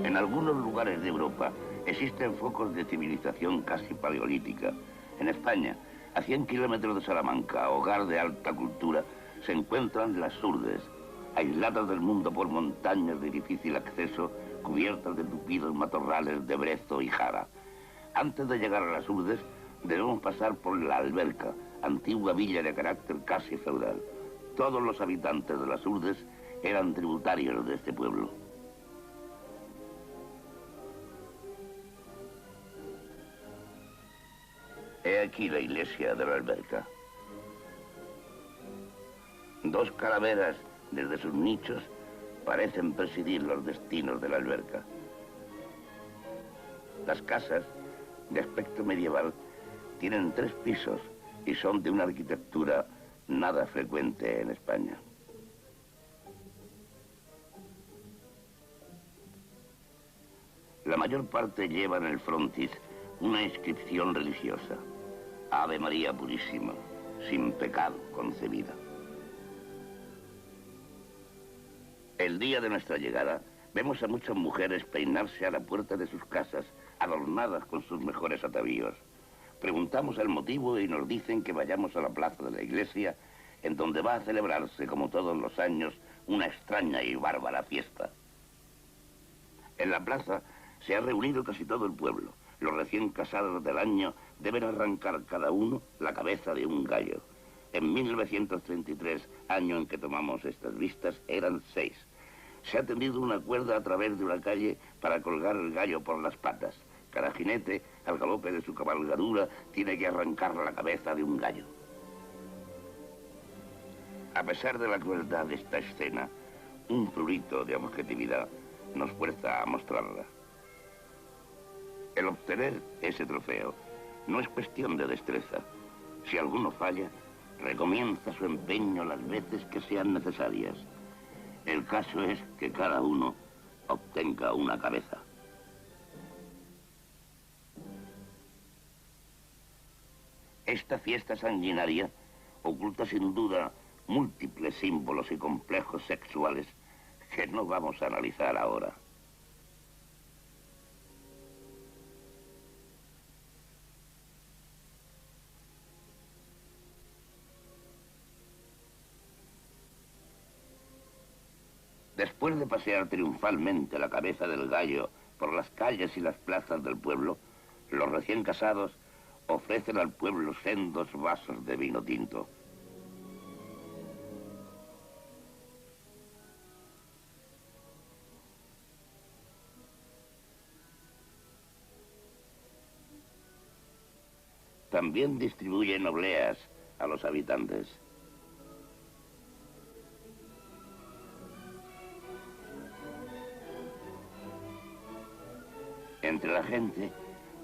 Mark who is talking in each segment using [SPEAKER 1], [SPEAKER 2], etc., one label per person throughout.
[SPEAKER 1] En algunos lugares de Europa existen focos de civilización casi paleolítica. En España, a 100 kilómetros de Salamanca, hogar de alta cultura, se encuentran las Urdes, aisladas del mundo por montañas de difícil acceso, cubiertas de tupidos matorrales de brezo y jara. Antes de llegar a las Urdes, debemos pasar por la Alberca, antigua villa de carácter casi feudal. Todos los habitantes de las Urdes eran tributarios de este pueblo. He aquí la iglesia de la Alberca. Dos calaveras desde sus nichos parecen presidir los destinos de la alberca. Las casas, de aspecto medieval, tienen 3 pisos y son de una arquitectura nada frecuente en España. La mayor parte lleva en el frontis una inscripción religiosa. Ave María Purísima, sin pecado concebida. El día de nuestra llegada, vemos a muchas mujeres peinarse a la puerta de sus casas, adornadas con sus mejores atavíos. Preguntamos el motivo y nos dicen que vayamos a la plaza de la iglesia, en donde va a celebrarse, como todos los años, una extraña y bárbara fiesta. En la plaza se ha reunido casi todo el pueblo. Los recién casados del año deben arrancar cada uno la cabeza de un gallo. En 1933, año en que tomamos estas vistas, eran 6. Se ha tendido una cuerda a través de una calle para colgar el gallo por las patas. Cada jinete, al galope de su cabalgadura, tiene que arrancar la cabeza de un gallo. A pesar de la crueldad de esta escena, un prurito de objetividad nos fuerza a mostrarla. El obtener ese trofeo no es cuestión de destreza. Si alguno falla, recomienza su empeño las veces que sean necesarias. El caso es que cada uno obtenga una cabeza. Esta fiesta sanguinaria oculta sin duda múltiples símbolos y complejos sexuales que no vamos a analizar ahora. Después de pasear triunfalmente la cabeza del gallo por las calles y las plazas del pueblo, los recién casados ofrecen al pueblo sendos vasos de vino tinto. También distribuyen obleas a los habitantes. Entre la gente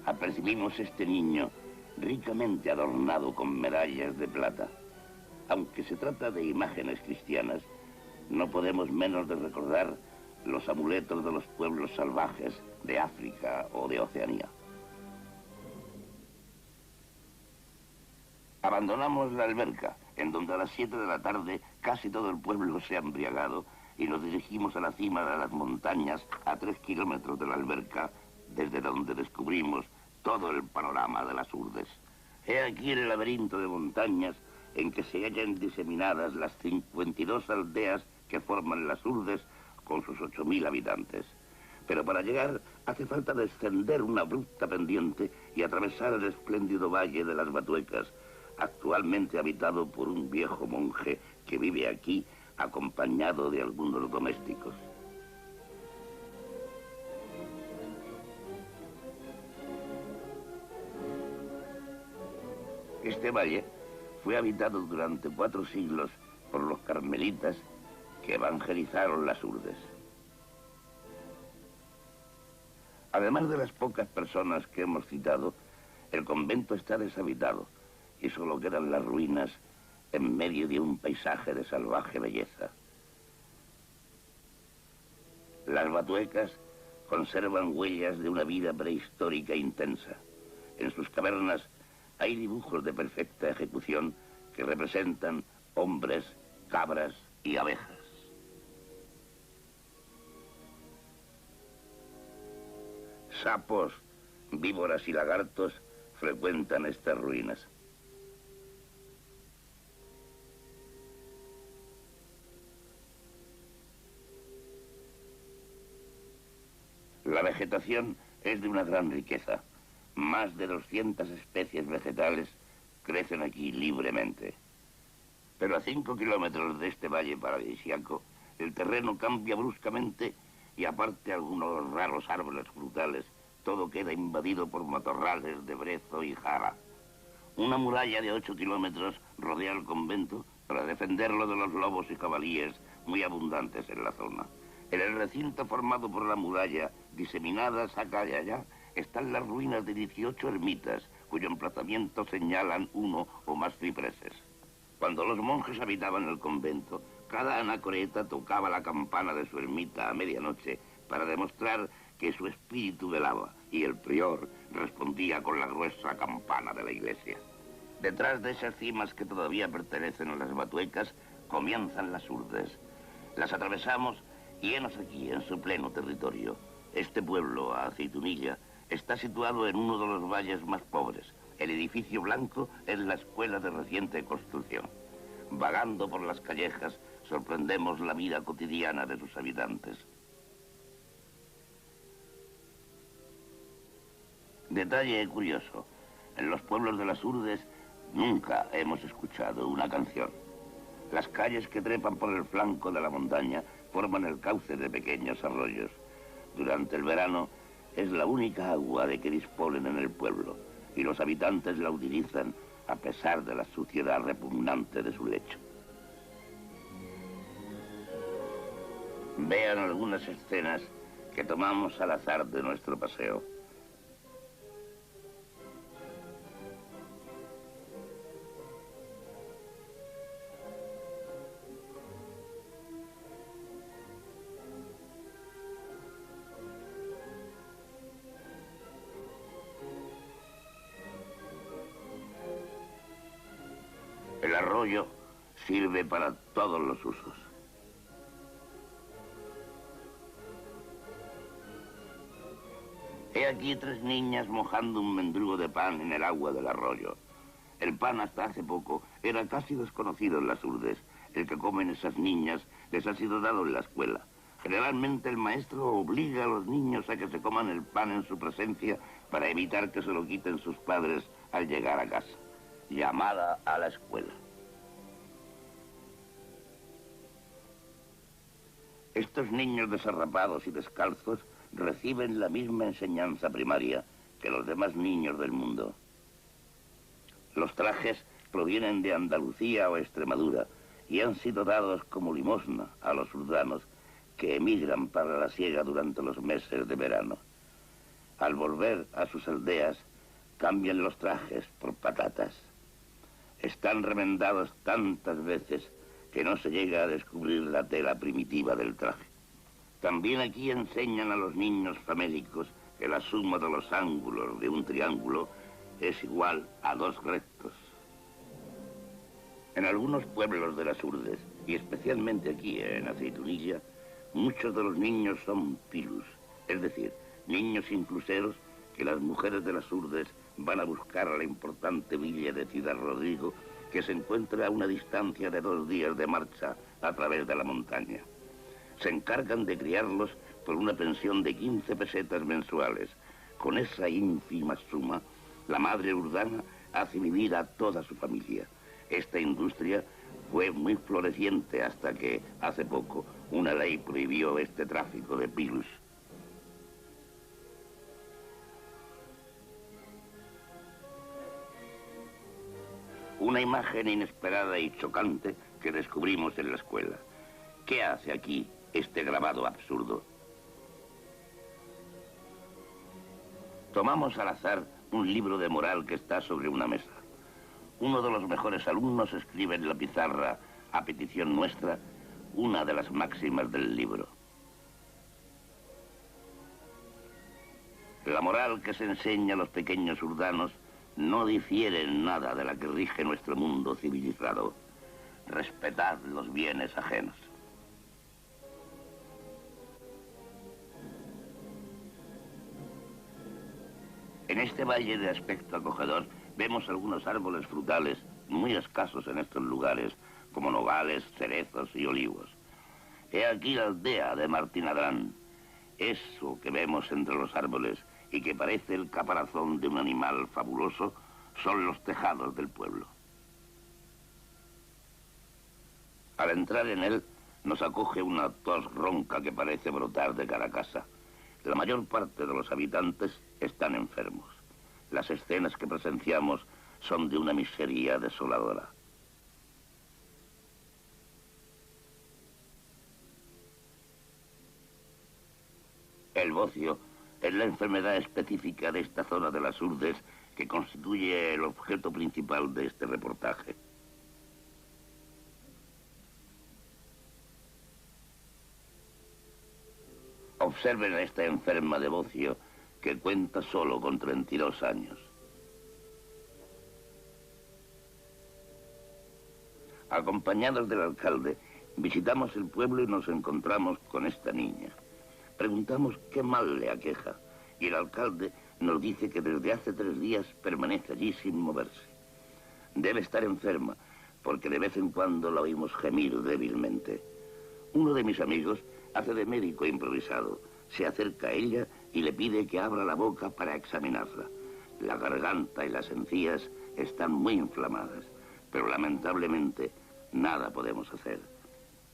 [SPEAKER 1] apercibimos este niño ricamente adornado con medallas de plata. Aunque se trata de imágenes cristianas, no podemos menos de recordar los amuletos de los pueblos salvajes de África o de Oceanía. Abandonamos la alberca, en donde a las 7 de la tarde casi todo el pueblo se ha embriagado, y nos dirigimos a la cima de las montañas a 3 kilómetros de la alberca, desde donde descubrimos todo el panorama de las Urdes. He aquí el laberinto de montañas en que se hallan diseminadas las 52 aldeas que forman las Urdes, con sus 8.000 habitantes. Pero para llegar hace falta descender una abrupta pendiente y atravesar el espléndido valle de las Batuecas, actualmente habitado por un viejo monje que vive aquí acompañado de algunos domésticos. Este valle fue habitado durante 4 siglos por los carmelitas que evangelizaron las Urdes. Además de las pocas personas que hemos citado, el convento está deshabitado y solo quedan las ruinas en medio de un paisaje de salvaje belleza. Las Batuecas conservan huellas de una vida prehistórica intensa. En sus cavernas hay dibujos de perfecta ejecución que representan hombres, cabras y abejas. Sapos, víboras y lagartos frecuentan estas ruinas. La vegetación es de una gran riqueza. Más de 200 especies vegetales crecen aquí libremente. Pero a 5 kilómetros de este valle paradisíaco, el terreno cambia bruscamente y aparte algunos raros árboles frutales, todo queda invadido por matorrales de brezo y jara. Una muralla de 8 kilómetros rodea el convento para defenderlo de los lobos y jabalíes muy abundantes en la zona. En el recinto formado por la muralla, diseminadas acá y allá, están las ruinas de 18 ermitas, cuyo emplazamiento señalan uno o más cipreses. Cuando los monjes habitaban el convento, cada anacoreta tocaba la campana de su ermita a medianoche para demostrar que su espíritu velaba, y el prior respondía con la gruesa campana de la iglesia. Detrás de esas cimas que todavía pertenecen a las Batuecas, comienzan las Urdes. Las atravesamos y henos aquí, en su pleno territorio. Este pueblo, a Aceitunilla, está situado en uno de los valles más pobres. El edificio blanco es la escuela de reciente construcción. Vagando por las callejas, sorprendemos la vida cotidiana de sus habitantes. Detalle curioso, en los pueblos de las Urdes nunca hemos escuchado una canción. Las calles que trepan por el flanco de la montaña forman el cauce de pequeños arroyos. Durante el verano es la única agua de que disponen en el pueblo y los habitantes la utilizan a pesar de la suciedad repugnante de su lecho. Vean algunas escenas que tomamos al azar de nuestro paseo. El arroyo sirve para todos los usos. He aquí 3 niñas mojando un mendrugo de pan en el agua del arroyo. El pan hasta hace poco era casi desconocido en las Urdes. El que comen esas niñas les ha sido dado en la escuela. Generalmente el maestro obliga a los niños a que se coman el pan en su presencia para evitar que se lo quiten sus padres al llegar a casa. Llamada a la escuela. Estos niños desarrapados y descalzos reciben la misma enseñanza primaria que los demás niños del mundo. Los trajes provienen de Andalucía o Extremadura y han sido dados como limosna a los urdanos que emigran para la siega durante los meses de verano. Al volver a sus aldeas, cambian los trajes por patatas. Están remendados tantas veces que no se llega a descubrir la tela primitiva del traje. También aquí enseñan a los niños famélicos que la suma de los ángulos de un triángulo es igual a 2 rectos. En algunos pueblos de las Urdes, y especialmente aquí en Aceitunilla, muchos de los niños son pilus, es decir, niños incluseros que las mujeres de las Urdes van a buscar a la importante villa de Ciudad Rodrigo, que se encuentra a una distancia de 2 días de marcha a través de la montaña. Se encargan de criarlos por una pensión de 15 pesetas mensuales. Con esa ínfima suma, la madre urdana hace vivir a toda su familia. Esta industria fue muy floreciente hasta que, hace poco, una ley prohibió este tráfico de virus. Una imagen inesperada y chocante que descubrimos en la escuela. ¿Qué hace aquí este grabado absurdo? Tomamos al azar un libro de moral que está sobre una mesa. Uno de los mejores alumnos escribe en la pizarra, a petición nuestra, una de las máximas del libro. La moral que se enseña a los pequeños urdanos no difiere en nada de la que rige nuestro mundo civilizado. Respetad los bienes ajenos. En este valle de aspecto acogedor vemos algunos árboles frutales muy escasos en estos lugares, como nogales, cerezos y olivos. He aquí la aldea de Martín Adrán. Eso que vemos entre los árboles y que parece el caparazón de un animal fabuloso son los tejados del pueblo. Al entrar en él nos acoge una tos ronca que parece brotar de cada casa. La mayor parte de los habitantes están enfermos. Las escenas que presenciamos son de una miseria desoladora. El bocio es la enfermedad específica de esta zona de las Urdes que constituye el objeto principal de este reportaje. Observen a esta enferma de bocio que cuenta solo con 32 años. Acompañados del alcalde, visitamos el pueblo y nos encontramos con esta niña. Preguntamos qué mal le aqueja y el alcalde nos dice que desde hace 3 días permanece allí sin moverse. Debe estar enferma porque de vez en cuando la oímos gemir débilmente. Uno de mis amigos hace de médico improvisado. Se acerca a ella y le pide que abra la boca para examinarla. La garganta y las encías están muy inflamadas, pero lamentablemente nada podemos hacer.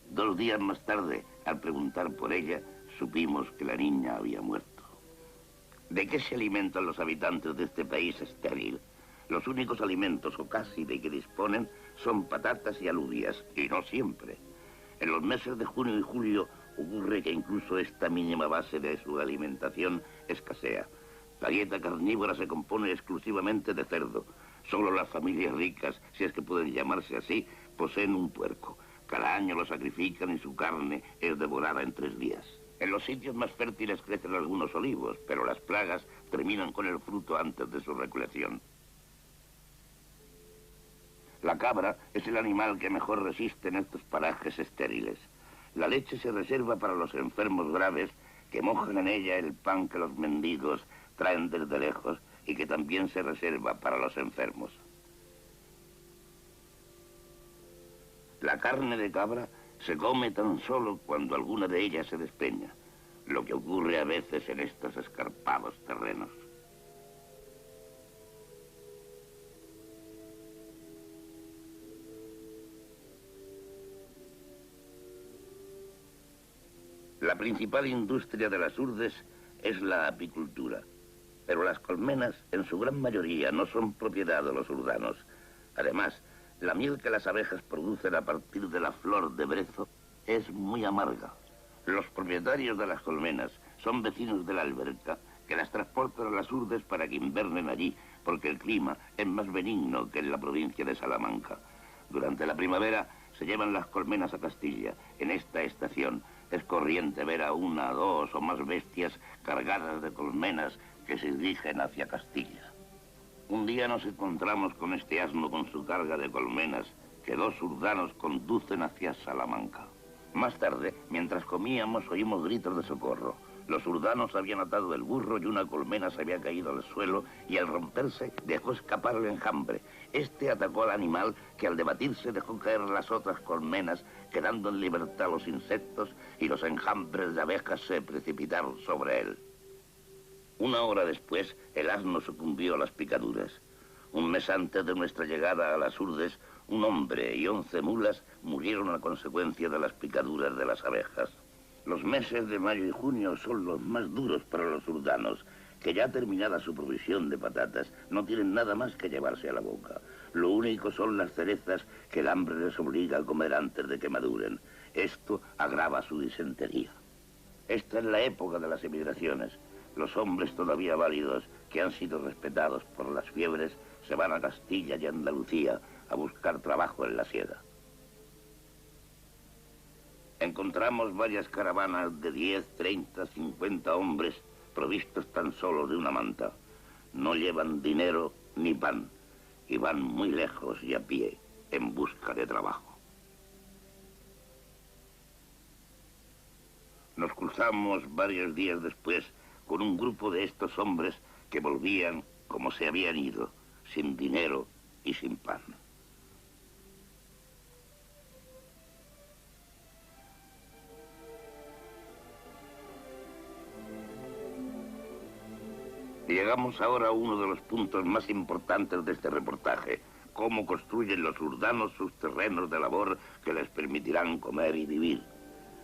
[SPEAKER 1] 2 días más tarde, al preguntar por ella, supimos que la niña había muerto. ¿De qué se alimentan los habitantes de este país estéril? Los únicos alimentos, o casi, de que disponen son patatas y alubias, y no siempre. En los meses de junio y julio ocurre que incluso esta mínima base de su alimentación escasea. La dieta carnívora se compone exclusivamente de cerdo. Solo las familias ricas, si es que pueden llamarse así, poseen un puerco. Cada año lo sacrifican y su carne es devorada en 3 días. En los sitios más fértiles crecen algunos olivos, pero las plagas terminan con el fruto antes de su recolección. La cabra es el animal que mejor resiste en estos parajes estériles. La leche se reserva para los enfermos graves que mojan en ella el pan que los mendigos traen desde lejos y que también se reserva para los enfermos. La carne de cabra se come tan solo cuando alguna de ellas se despeña, lo que ocurre a veces en estos escarpados terrenos. La principal industria de las Urdes es la apicultura, pero las colmenas en su gran mayoría no son propiedad de los urdanos. Además, la miel que las abejas producen a partir de la flor de brezo es muy amarga. Los propietarios de las colmenas son vecinos de la alberca que las transportan a las Urdes para que invernen allí, porque el clima es más benigno que en la provincia de Salamanca. Durante la primavera se llevan las colmenas a Castilla. En esta estación es corriente ver a 1, 2 o más bestias cargadas de colmenas que se dirigen hacia Castilla. Un día nos encontramos con este asno con su carga de colmenas que 2 urdanos conducen hacia Salamanca. Más tarde, mientras comíamos, oímos gritos de socorro. Los urdanos habían atado el burro y una colmena se había caído al suelo y al romperse dejó escapar el enjambre. Este atacó al animal que al debatirse dejó caer las otras colmenas, quedando en libertad los insectos y los enjambres de abejas se precipitaron sobre él. Una hora después, el asno sucumbió a las picaduras. Un mes antes de nuestra llegada a las Urdes, un hombre y 11 mulas murieron a consecuencia de las picaduras de las abejas. Los meses de mayo y junio son los más duros para los urdanos, que ya terminada su provisión de patatas, no tienen nada más que llevarse a la boca. Lo único son las cerezas que el hambre les obliga a comer antes de que maduren. Esto agrava su disentería. Esta es la época de las emigraciones. Los hombres todavía válidos, que han sido respetados por las fiebres, se van a Castilla y Andalucía a buscar trabajo en la siega. Encontramos varias caravanas de 10, 30, 50 hombres provistos tan solo de una manta. No llevan dinero ni pan y van muy lejos y a pie en busca de trabajo. Nos cruzamos varios días después con un grupo de estos hombres que volvían como se habían ido, sin dinero y sin pan. Llegamos ahora a uno de los puntos más importantes de este reportaje: cómo construyen los urdanos sus terrenos de labor que les permitirán comer y vivir.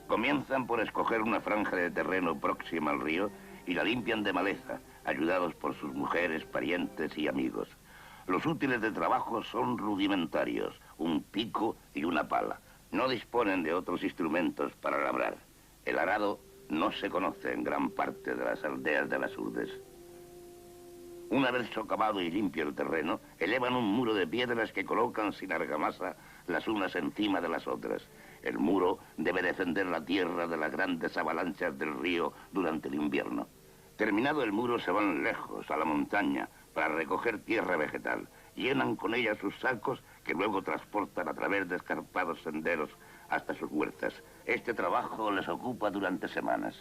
[SPEAKER 1] Comienzan por escoger una franja de terreno próxima al río y la limpian de maleza, ayudados por sus mujeres, parientes y amigos. Los útiles de trabajo son rudimentarios, un pico y una pala. No disponen de otros instrumentos para labrar. El arado no se conoce en gran parte de las aldeas de las Urdes. Una vez socavado y limpio el terreno, elevan un muro de piedras que colocan sin argamasa las unas encima de las otras. El muro debe defender la tierra de las grandes avalanchas del río durante el invierno. Terminado el muro, se van lejos, a la montaña, para recoger tierra vegetal. Llenan con ella sus sacos, que luego transportan a través de escarpados senderos hasta sus huertas. Este trabajo les ocupa durante semanas.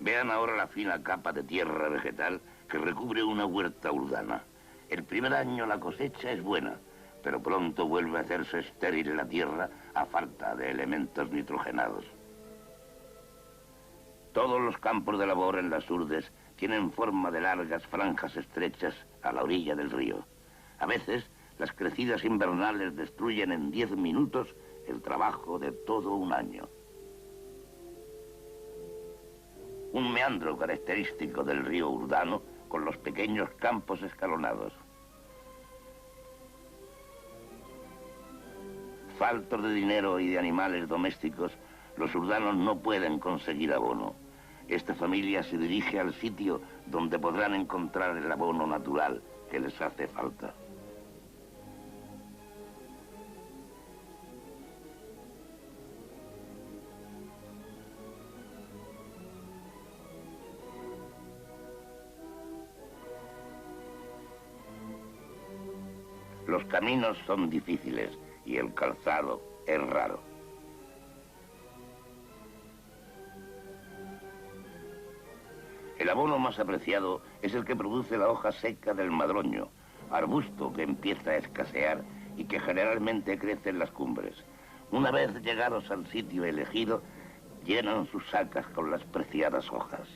[SPEAKER 1] Vean ahora la fina capa de tierra vegetal que recubre una huerta urdana. El primer año la cosecha es buena, pero pronto vuelve a hacerse estéril la tierra a falta de elementos nitrogenados. Todos los campos de labor en las Urdes tienen forma de largas franjas estrechas a la orilla del río. A veces, las crecidas invernales destruyen en 10 minutos el trabajo de todo un año. Un meandro característico del río urdano con los pequeños campos escalonados. Faltos de dinero y de animales domésticos, los urdanos no pueden conseguir abono. Esta familia se dirige al sitio donde podrán encontrar el abono natural que les hace falta. Los caminos son difíciles y el calzado es raro. El abono más apreciado es el que produce la hoja seca del madroño, arbusto que empieza a escasear y que generalmente crece en las cumbres. Una vez llegados al sitio elegido, llenan sus sacas con las preciadas hojas.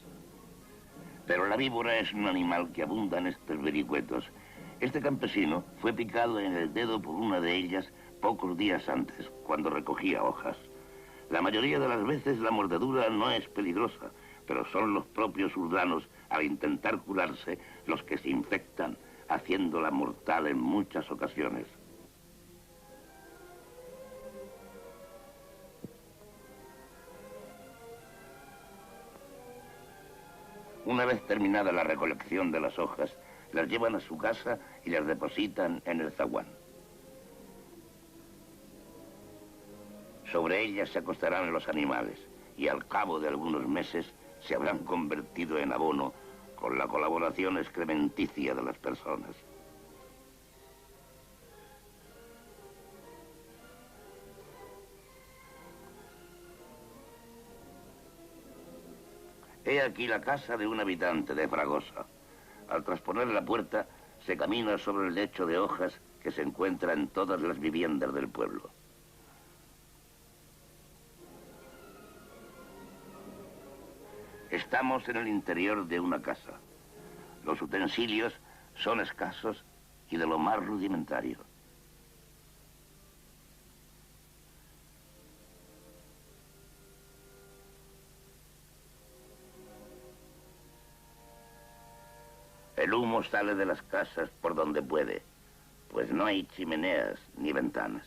[SPEAKER 1] Pero la víbora es un animal que abunda en estos vericuetos. Este campesino fue picado en el dedo por una de ellas pocos días antes, cuando recogía hojas. La mayoría de las veces la mordedura no es peligrosa, pero son los propios urdanos, al intentar curarse, los que se infectan, haciéndola mortal en muchas ocasiones. Una vez terminada la recolección de las hojas, las llevan a su casa y las depositan en el zaguán. Sobre ellas se acostarán los animales y al cabo de algunos meses se habrán convertido en abono con la colaboración excrementicia de las personas. He aquí la casa de un habitante de Fragosa. Al trasponer la puerta, se camina sobre el lecho de hojas que se encuentra en todas las viviendas del pueblo. Estamos en el interior de una casa. Los utensilios son escasos y de lo más rudimentario. El humo sale de las casas por donde puede, pues no hay chimeneas ni ventanas.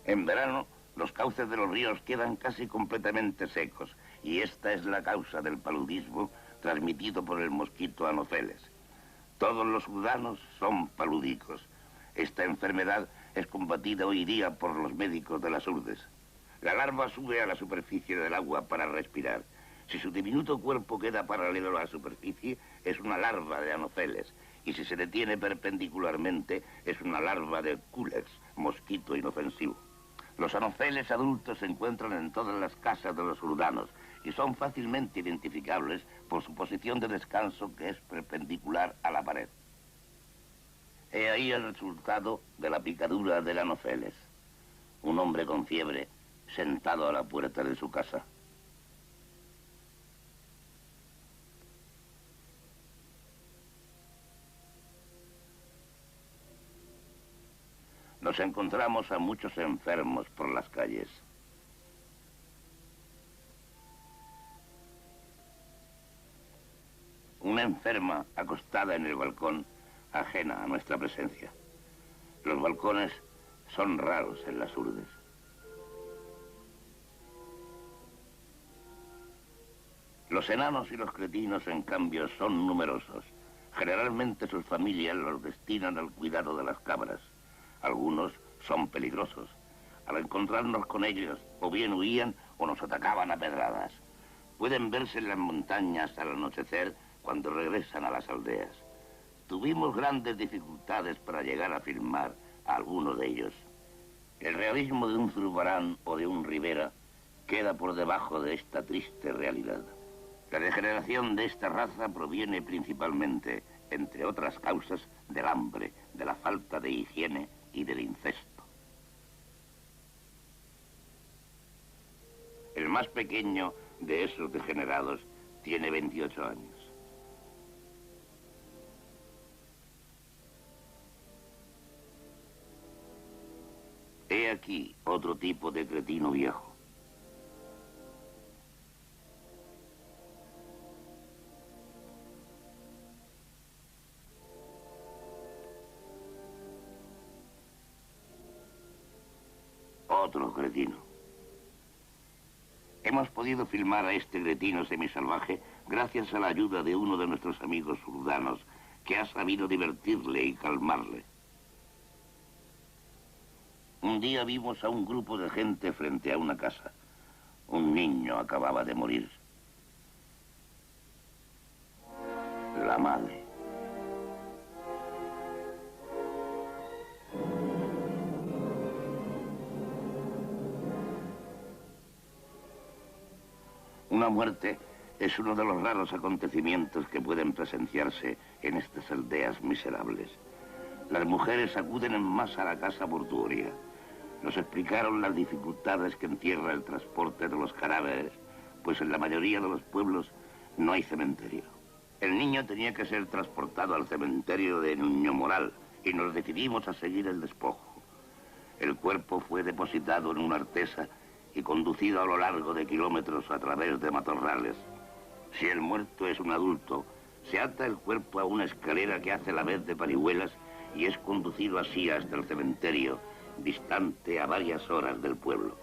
[SPEAKER 1] En verano, los cauces de los ríos quedan casi completamente secos y esta es la causa del paludismo transmitido por el mosquito Anopheles. Todos los urdanos son palúdicos. Esta enfermedad es combatida hoy día por los médicos de las urdes. La larva sube a la superficie del agua para respirar. Si su diminuto cuerpo queda paralelo a la superficie, es una larva de Anopheles. Y si se detiene perpendicularmente, es una larva de Culex, mosquito inofensivo. Los Anopheles adultos se encuentran en todas las casas de los urdanos y son fácilmente identificables por su posición de descanso que es perpendicular a la pared. He ahí el resultado de la picadura del Anopheles. Un hombre con fiebre sentado a la puerta de su casa. Nos encontramos a muchos enfermos por las calles. Una enferma acostada en el balcón, ajena a nuestra presencia. Los balcones son raros en las urdes. Los enanos y los cretinos, en cambio, son numerosos. Generalmente sus familias los destinan al cuidado de las cabras. Algunos son peligrosos. Al encontrarnos con ellos, o bien huían o nos atacaban a pedradas. Pueden verse en las montañas al anochecer cuando regresan a las aldeas. Tuvimos grandes dificultades para llegar a filmar a algunos de ellos. El realismo de un Zurbarán o de un Rivera queda por debajo de esta triste realidad. La degeneración de esta raza proviene principalmente, entre otras causas, del hambre, de la falta de higiene y del incesto. El más pequeño de esos degenerados tiene 28 años. He aquí otro tipo de cretino viejo. Otro cretino. Hemos podido filmar a este cretino semisalvaje gracias a la ayuda de uno de nuestros amigos urdanos, que ha sabido divertirle y calmarle. Un día vimos a un grupo de gente frente a una casa. Un niño acababa de morir. La madre. Una muerte es uno de los raros acontecimientos que pueden presenciarse en estas aldeas miserables. Las mujeres acuden en masa a la casa mortuoria. Nos explicaron las dificultades que encierra el transporte de los cadáveres, pues en la mayoría de los pueblos no hay cementerio. El niño tenía que ser transportado al cementerio de Nuño Moral y nos decidimos a seguir el despojo. El cuerpo fue depositado en una artesa y conducido a lo largo de kilómetros a través de matorrales. Si el muerto es un adulto, se ata el cuerpo a una escalera que hace la vez de parihuelas y es conducido así hasta el cementerio, distante a varias horas del pueblo.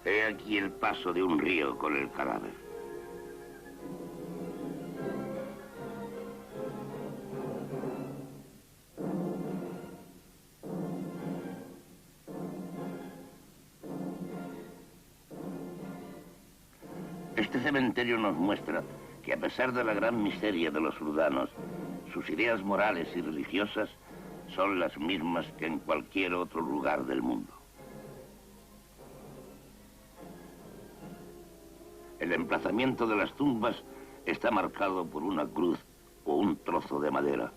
[SPEAKER 1] He aquí el paso de un río con el cadáver. Este cementerio nos muestra que a pesar de la gran miseria de los urdanos, sus ideas morales y religiosas son las mismas que en cualquier otro lugar del mundo. El emplazamiento de las tumbas está marcado por una cruz o un trozo de madera.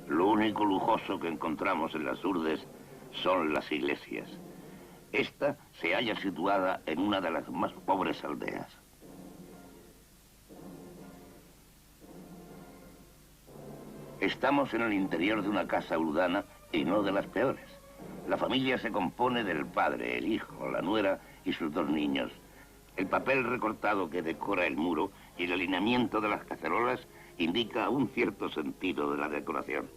[SPEAKER 1] Lo único lujoso que encontramos en las urdes son las iglesias. Esta se halla situada en una de las más pobres aldeas. Estamos en el interior de una casa urdana y no de las peores. La familia se compone del padre, el hijo, la nuera y sus 2 niños. El papel recortado que decora el muro y el alineamiento de las cacerolas indica un cierto sentido de la decoración.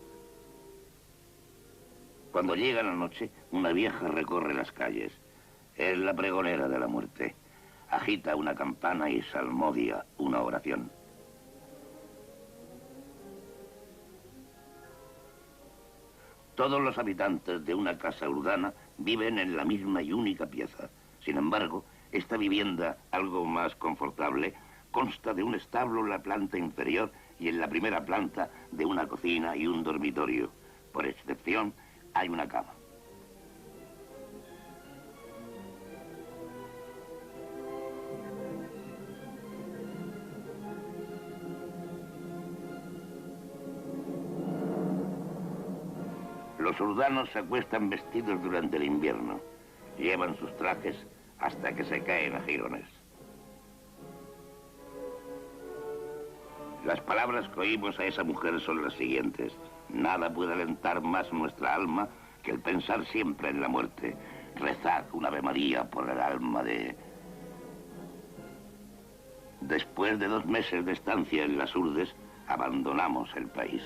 [SPEAKER 1] Cuando llega la noche, una vieja recorre las calles. Es la pregonera de la muerte. Agita una campana y salmodia una oración. Todos los habitantes de una casa urdana viven en la misma y única pieza. Sin embargo, esta vivienda, algo más confortable, consta de un establo en la planta inferior y en la primera planta de una cocina y un dormitorio. Por excepción, hay una cama. Los urdanos se acuestan vestidos durante el invierno. Llevan sus trajes hasta que se caen a jirones. Las palabras que oímos a esa mujer son las siguientes. Nada puede alentar más nuestra alma que el pensar siempre en la muerte. Rezad un Ave María por el alma de... Después de 2 meses de estancia en las urdes, abandonamos el país.